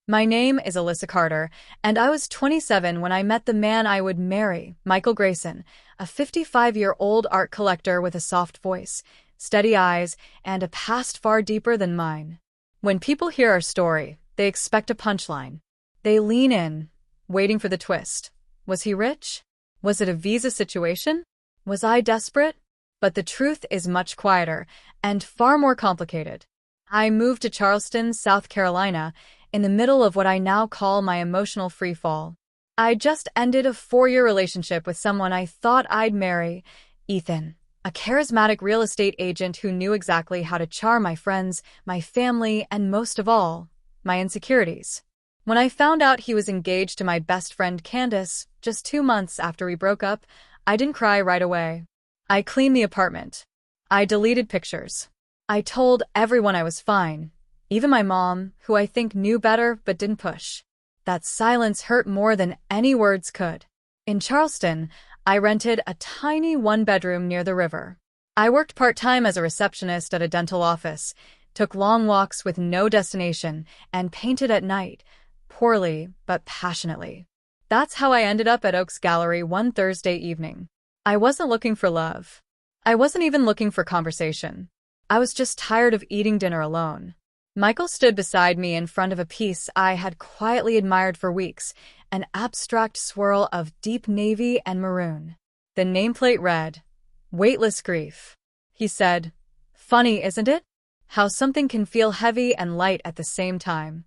My name is Alyssa Carter, and I was 27 when I met the man I would marry, Michael Grayson, a 55-year-old art collector with a soft voice, steady eyes, and a past far deeper than mine. When people hear our story, they expect a punchline. They lean in, waiting for the twist. Was he rich? Was it a visa situation? Was I desperate? But the truth is much quieter and far more complicated. I moved to Charleston, South Carolina, in the middle of what I now call my emotional freefall. I just ended a 4-year relationship with someone I thought I'd marry, Ethan, a charismatic real estate agent who knew exactly how to charm my friends, my family, and most of all, my insecurities. When I found out he was engaged to my best friend Candace, just 2 months after we broke up, I didn't cry right away. I cleaned the apartment. I deleted pictures. I told everyone I was fine, even my mom, who I think knew better but didn't push. That silence hurt more than any words could. In Charleston, I rented a tiny one-bedroom near the river. I worked part-time as a receptionist at a dental office, took long walks with no destination, and painted at night, poorly but passionately. That's how I ended up at Oaks Gallery one Thursday evening. I wasn't looking for love. I wasn't even looking for conversation. I was just tired of eating dinner alone. Michael stood beside me in front of a piece I had quietly admired for weeks, an abstract swirl of deep navy and maroon. The nameplate read, "Weightless Grief." He said, "Funny, isn't it? How something can feel heavy and light at the same time."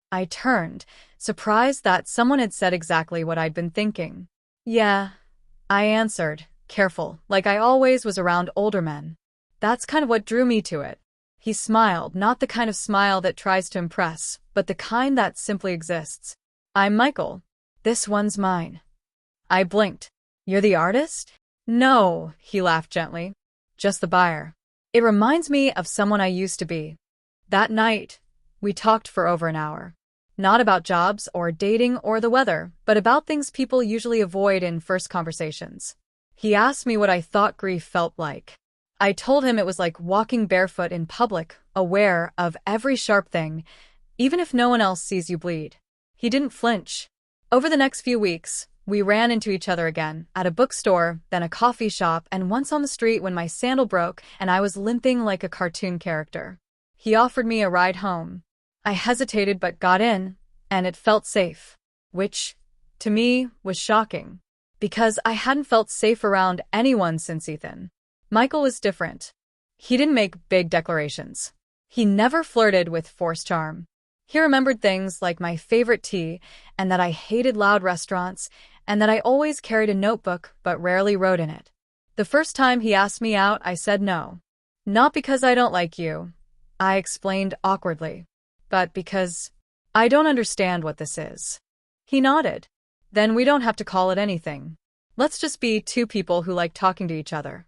I turned, surprised that someone had said exactly what I'd been thinking. "Yeah," I answered, careful, like I always was around older men. "That's kind of what drew me to it." He smiled, not the kind of smile that tries to impress, but the kind that simply exists. "I'm Michael. This one's mine." I blinked. "You're the artist?" "No," he laughed gently. "Just the buyer. It reminds me of someone I used to be." That night, we talked for over an hour. Not about jobs or dating or the weather, but about things people usually avoid in first conversations. He asked me what I thought grief felt like. I told him it was like walking barefoot in public, aware of every sharp thing, even if no one else sees you bleed. He didn't flinch. Over the next few weeks, we ran into each other again, at a bookstore, then a coffee shop, and once on the street when my sandal broke and I was limping like a cartoon character. He offered me a ride home. I hesitated but got in, and it felt safe, which, to me, was shocking, because I hadn't felt safe around anyone since Ethan. Michael was different. He didn't make big declarations. He never flirted with forced charm. He remembered things like my favorite tea, and that I hated loud restaurants, and that I always carried a notebook but rarely wrote in it. The first time he asked me out, I said no. "Not because I don't like you," I explained awkwardly, "but because I don't understand what this is." He nodded. "Then we don't have to call it anything. Let's just be two people who like talking to each other."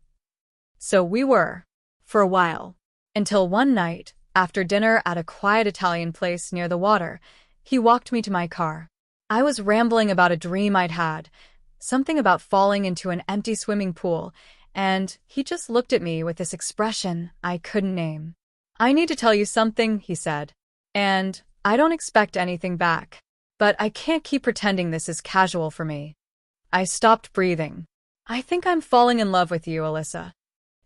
So we were, for a while, until one night, after dinner at a quiet Italian place near the water, he walked me to my car. I was rambling about a dream I'd had, something about falling into an empty swimming pool, and he just looked at me with this expression I couldn't name. "I need to tell you something," he said, "and I don't expect anything back, but I can't keep pretending this is casual for me." I stopped breathing. "I think I'm falling in love with you, Alyssa."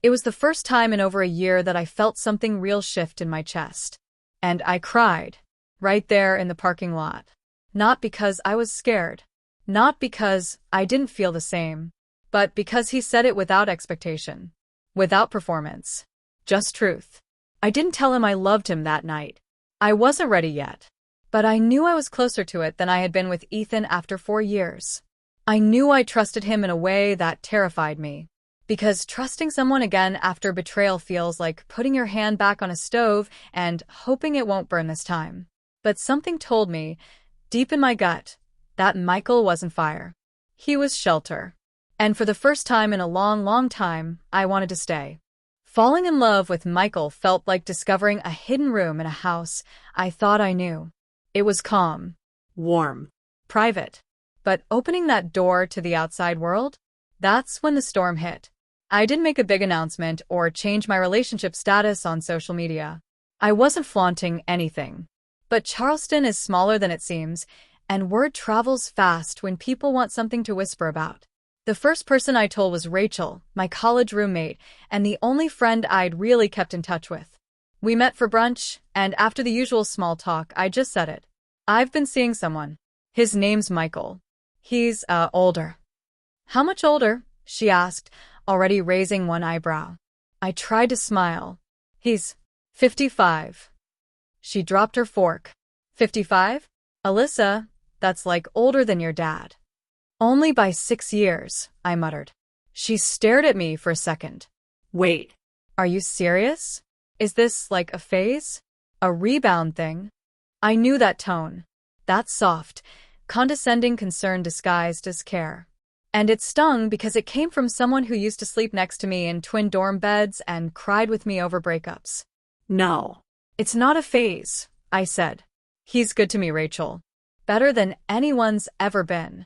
It was the first time in over a year that I felt something real shift in my chest. And I cried, right there in the parking lot. Not because I was scared. Not because I didn't feel the same. But because he said it without expectation. Without performance. Just truth. I didn't tell him I loved him that night. I wasn't ready yet. But I knew I was closer to it than I had been with Ethan after 4 years. I knew I trusted him in a way that terrified me. Because trusting someone again after betrayal feels like putting your hand back on a stove and hoping it won't burn this time. But something told me, deep in my gut, that Michael wasn't fire. He was shelter. And for the first time in a long, long time, I wanted to stay. Falling in love with Michael felt like discovering a hidden room in a house I thought I knew. It was calm, warm, private. But opening that door to the outside world, that's when the storm hit. I didn't make a big announcement or change my relationship status on social media. I wasn't flaunting anything. But Charleston is smaller than it seems, and word travels fast when people want something to whisper about. The first person I told was Rachel, my college roommate, and the only friend I'd really kept in touch with. We met for brunch, and after the usual small talk, I just said it. I've been seeing someone. His name's Michael. He's, older. How much older? She asked, already raising one eyebrow. I tried to smile. He's 55. She dropped her fork. 55? Alyssa, that's like older than your dad. Only by 6 years, I muttered. She stared at me for a second. Wait. Are you serious? Is this like a phase? A rebound thing? I knew that tone. That soft, condescending concern disguised as care. And it stung because it came from someone who used to sleep next to me in twin dorm beds and cried with me over breakups. No. It's not a phase, I said. He's good to me, Rachel. Better than anyone's ever been.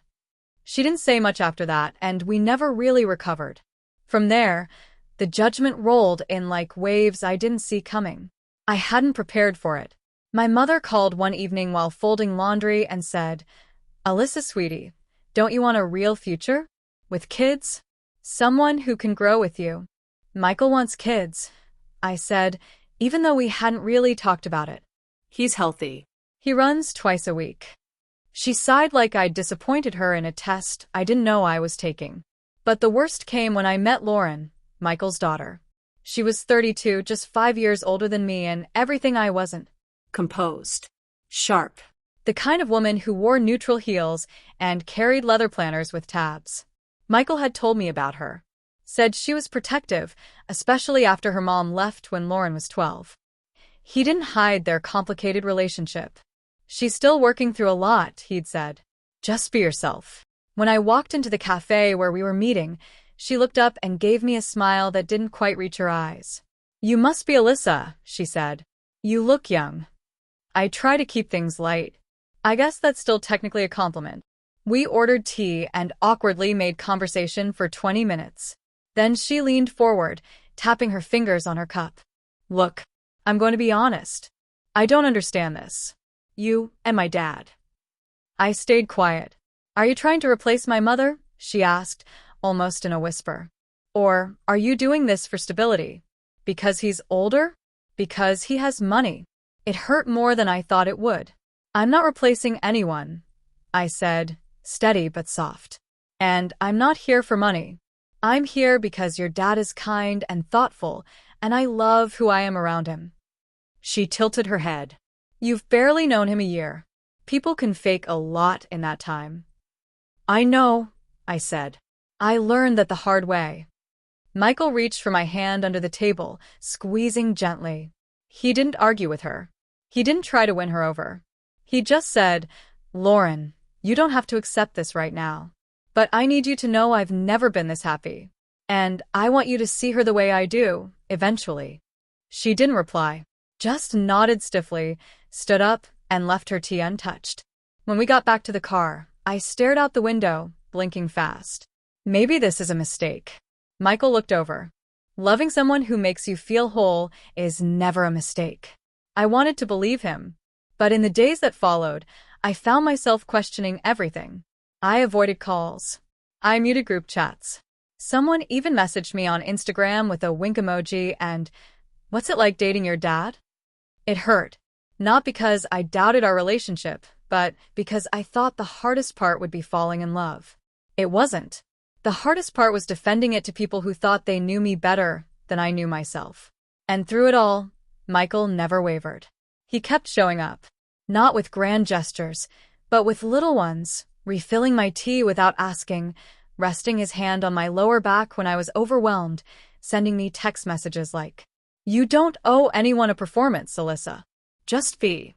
She didn't say much after that, and we never really recovered. From there, the judgment rolled in like waves I didn't see coming. I hadn't prepared for it. My mother called one evening while folding laundry and said, Alyssa, sweetie, don't you want a real future? With kids? Someone who can grow with you. Michael wants kids, I said, even though we hadn't really talked about it. He's healthy. He runs twice a week. She sighed like I'd disappointed her in a test I didn't know I was taking. But the worst came when I met Lauren, Michael's daughter. She was 32, just 5 years older than me and everything I wasn't. Composed. Sharp. The kind of woman who wore neutral heels and carried leather planners with tabs. Michael had told me about her. Said she was protective, especially after her mom left when Lauren was 12. He didn't hide their complicated relationship. She's still working through a lot, he'd said. Just be yourself. When I walked into the cafe where we were meeting, she looked up and gave me a smile that didn't quite reach her eyes. You must be Alyssa, she said. You look young. I try to keep things light. I guess that's still technically a compliment. We ordered tea and awkwardly made conversation for 20 minutes. Then she leaned forward, tapping her fingers on her cup. Look, I'm going to be honest. I don't understand this. You and my dad. I stayed quiet. Are you trying to replace my mother? She asked, almost in a whisper. Or are you doing this for stability? Because he's older? Because he has money? It hurt more than I thought it would. I'm not replacing anyone, I said, steady but soft. And I'm not here for money. I'm here because your dad is kind and thoughtful, and I love who I am around him. She tilted her head. You've barely known him a year. People can fake a lot in that time. I know, I said. I learned that the hard way. Michael reached for my hand under the table, squeezing gently. He didn't argue with her. He didn't try to win her over. He just said, Lauren, you don't have to accept this right now. But I need you to know I've never been this happy. And I want you to see her the way I do, eventually. She didn't reply, just nodded stiffly, stood up, and left her tea untouched. When we got back to the car, I stared out the window, blinking fast. Maybe this is a mistake. Michael looked over. Loving someone who makes you feel whole is never a mistake. I wanted to believe him. But in the days that followed, I found myself questioning everything. I avoided calls. I muted group chats. Someone even messaged me on Instagram with a wink emoji and, "What's it like dating your dad?" It hurt. Not because I doubted our relationship, but because I thought the hardest part would be falling in love. It wasn't. The hardest part was defending it to people who thought they knew me better than I knew myself. And through it all, Michael never wavered. He kept showing up. Not with grand gestures, but with little ones, refilling my tea without asking, resting his hand on my lower back when I was overwhelmed, sending me text messages like, "You don't owe anyone a performance, Alyssa. Just be."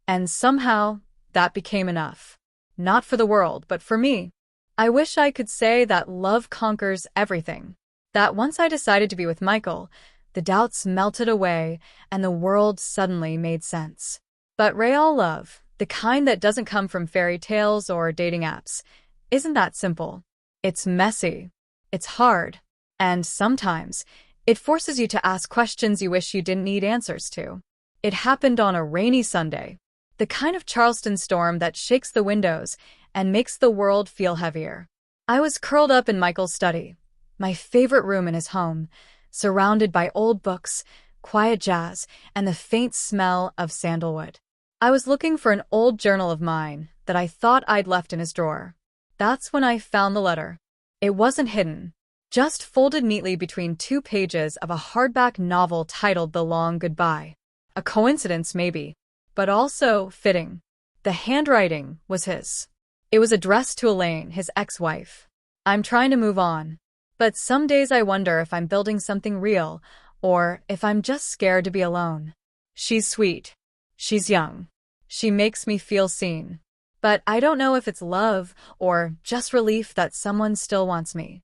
And somehow, that became enough. Not for the world, but for me. I wish I could say that love conquers everything. That once I decided to be with Michael, the doubts melted away and the world suddenly made sense. But real love, the kind that doesn't come from fairy tales or dating apps, isn't that simple. It's messy. It's hard. And sometimes, it forces you to ask questions you wish you didn't need answers to. It happened on a rainy Sunday. The kind of Charleston storm that shakes the windows and makes the world feel heavier. I was curled up in Michael's study, my favorite room in his home, surrounded by old books, quiet jazz, and the faint smell of sandalwood. I was looking for an old journal of mine that I thought I'd left in his drawer. That's when I found the letter. It wasn't hidden, just folded neatly between 2 pages of a hardback novel titled The Long Goodbye. A coincidence, maybe, but also fitting. The handwriting was his. It was addressed to Elaine, his ex-wife. I'm trying to move on, but some days I wonder if I'm building something real or if I'm just scared to be alone. She's sweet. She's young. She makes me feel seen. But I don't know if it's love or just relief that someone still wants me.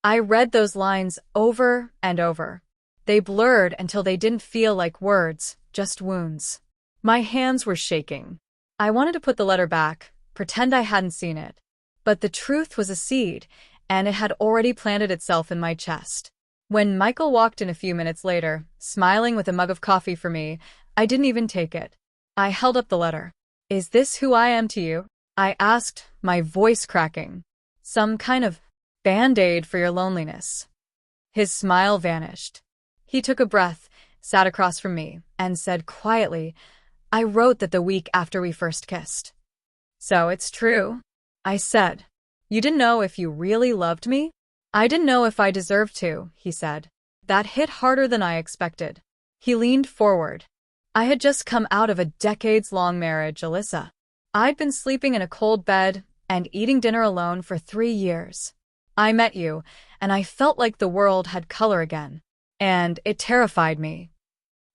I read those lines over and over. They blurred until they didn't feel like words, just wounds. My hands were shaking. I wanted to put the letter back, pretend I hadn't seen it. But the truth was a seed, and it had already planted itself in my chest. When Michael walked in a few minutes later, smiling with a mug of coffee for me, I didn't even take it. I held up the letter. Is this who I am to you? I asked, my voice cracking. Some kind of band-aid for your loneliness. His smile vanished. He took a breath, sat across from me, and said quietly, I wrote that the week after we first kissed. So it's true, I said. You didn't know if you really loved me? I didn't know if I deserved to, he said. That hit harder than I expected. He leaned forward. I had just come out of a decades-long marriage, Alyssa. I'd been sleeping in a cold bed and eating dinner alone for 3 years. I met you, and I felt like the world had color again. And it terrified me.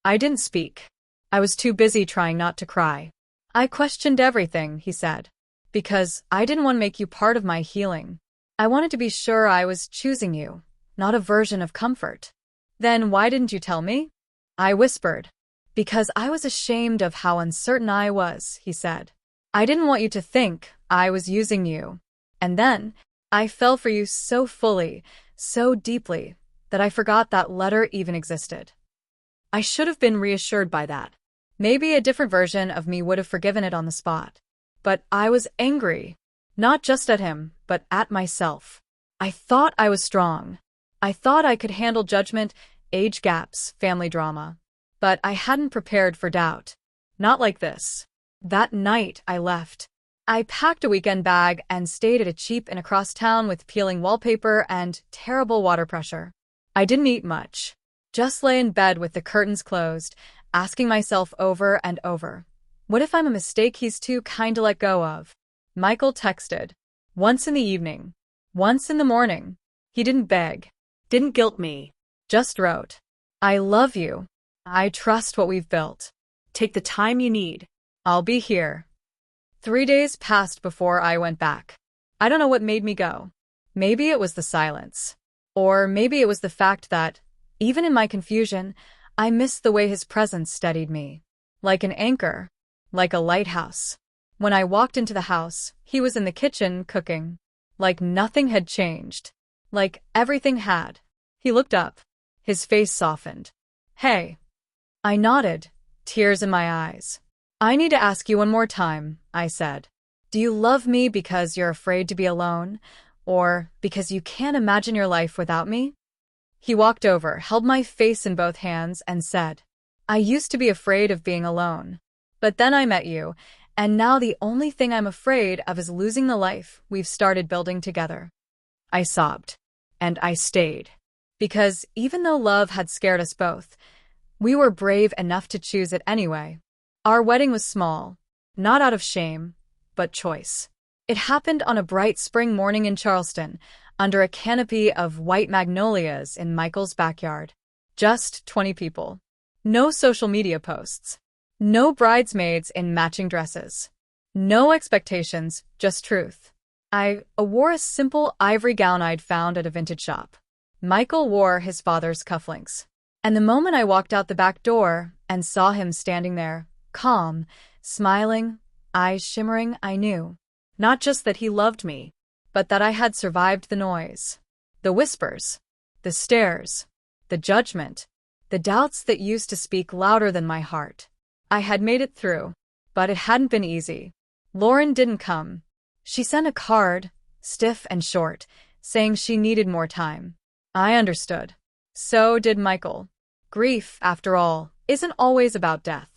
I didn't speak. I was too busy trying not to cry. I questioned everything, he said, because I didn't want to make you part of my healing. I wanted to be sure I was choosing you, not a version of comfort. Then why didn't you tell me? I whispered. Because I was ashamed of how uncertain I was, he said. I didn't want you to think I was using you. And then, I fell for you so fully, so deeply, that I forgot that letter even existed. I should have been reassured by that. Maybe a different version of me would have forgiven it on the spot. But I was angry. Not just at him, but at myself. I thought I was strong. I thought I could handle judgment, age gaps, family drama. But I hadn't prepared for doubt. Not like this. That night, I left. I packed a weekend bag and stayed at a cheap inn across town with peeling wallpaper and terrible water pressure. I didn't eat much. Just lay in bed with the curtains closed, asking myself over and over, what if I'm a mistake he's too kind to let go of? Michael texted. Once in the evening. Once in the morning. He didn't beg. Didn't guilt me. Just wrote. I love you. I trust what we've built. Take the time you need. I'll be here. 3 days passed before I went back. I don't know what made me go. Maybe it was the silence. Or maybe it was the fact that, even in my confusion, I missed the way his presence steadied me. Like an anchor. Like a lighthouse. When I walked into the house, he was in the kitchen cooking. Like nothing had changed. Like everything had. He looked up. His face softened. Hey. I nodded, tears in my eyes. I need to ask you one more time, I said. Do you love me because you're afraid to be alone, or because you can't imagine your life without me? He walked over, held my face in both hands, and said, I used to be afraid of being alone. But then I met you, and now the only thing I'm afraid of is losing the life we've started building together. I sobbed. And I stayed. Because even though love had scared us both, we were brave enough to choose it anyway. Our wedding was small, not out of shame, but choice. It happened on a bright spring morning in Charleston, under a canopy of white magnolias in Michael's backyard. Just 20 people. No social media posts. No bridesmaids in matching dresses. No expectations, just truth. I wore a simple ivory gown I'd found at a vintage shop. Michael wore his father's cufflinks. And the moment I walked out the back door and saw him standing there, calm, smiling, eyes shimmering, I knew. Not just that he loved me, but that I had survived the noise. The whispers. The stares. The judgment. The doubts that used to speak louder than my heart. I had made it through. But it hadn't been easy. Lauren didn't come. She sent a card, stiff and short, saying she needed more time. I understood. So did Michael. Grief, after all, isn't always about death.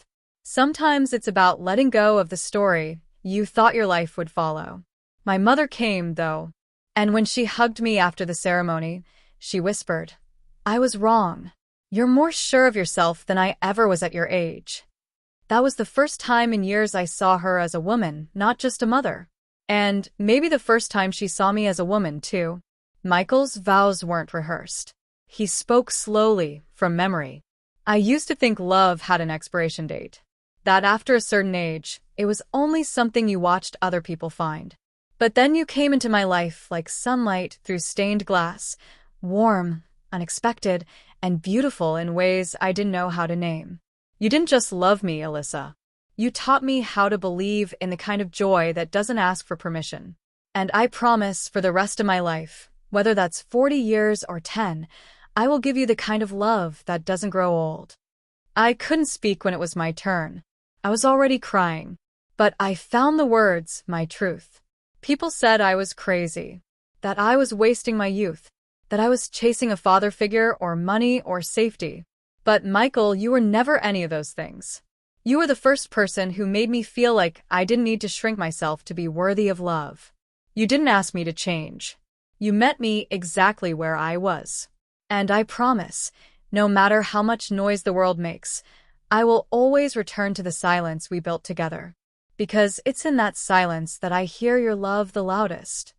Sometimes it's about letting go of the story you thought your life would follow. My mother came, though, and when she hugged me after the ceremony, she whispered, "I was wrong. You're more sure of yourself than I ever was at your age." That was the first time in years I saw her as a woman, not just a mother. And maybe the first time she saw me as a woman, too. Michael's vows weren't rehearsed. He spoke slowly, from memory. I used to think love had an expiration date. That after a certain age, it was only something you watched other people find. But then you came into my life like sunlight through stained glass, warm, unexpected, and beautiful in ways I didn't know how to name. You didn't just love me, Alyssa. You taught me how to believe in the kind of joy that doesn't ask for permission. And I promise for the rest of my life, whether that's 40 years or 10, I will give you the kind of love that doesn't grow old. I couldn't speak when it was my turn. I was already crying. But I found the words, my truth. People said I was crazy, that I was wasting my youth, that I was chasing a father figure or money or safety. But Michael, you were never any of those things. You were the first person who made me feel like I didn't need to shrink myself to be worthy of love. You didn't ask me to change. You met me exactly where I was. And I promise, no matter how much noise the world makes, I will always return to the silence we built together. Because it's in that silence that I hear your love the loudest.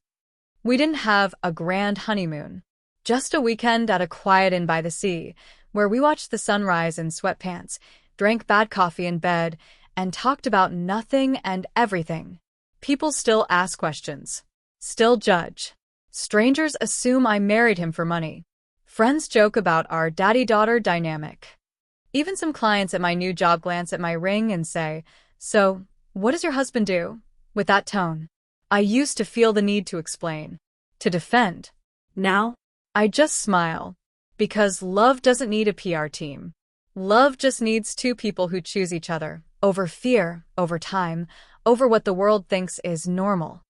We didn't have a grand honeymoon. Just a weekend at a quiet inn by the sea, where we watched the sunrise in sweatpants, drank bad coffee in bed, and talked about nothing and everything. People still ask questions. Still judge. Strangers assume I married him for money. Friends joke about our daddy-daughter dynamic. Even some clients at my new job glance at my ring and say, "So, what does your husband do?" With that tone. I used to feel the need to explain, to defend. Now, I just smile. Because love doesn't need a PR team. Love just needs two people who choose each other, over fear, over time, over what the world thinks is normal.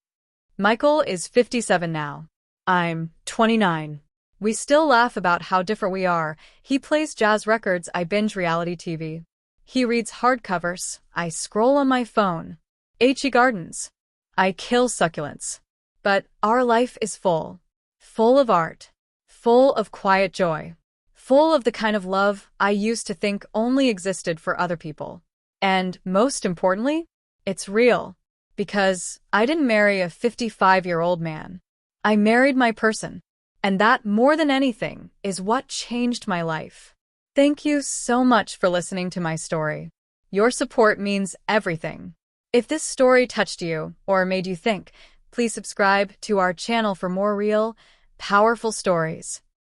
Michael is 57 now. I'm 29. We still laugh about how different we are. He plays jazz records, I binge reality TV. He reads hardcovers, I scroll on my phone. H.E. Gardens. I kill succulents. But our life is full. Full of art. Full of quiet joy. Full of the kind of love I used to think only existed for other people. And, most importantly, it's real. Because I didn't marry a 55-year-old man. I married my person. And that, more than anything, is what changed my life. Thank you so much for listening to my story. Your support means everything. If this story touched you or made you think, please subscribe to our channel for more real, powerful stories.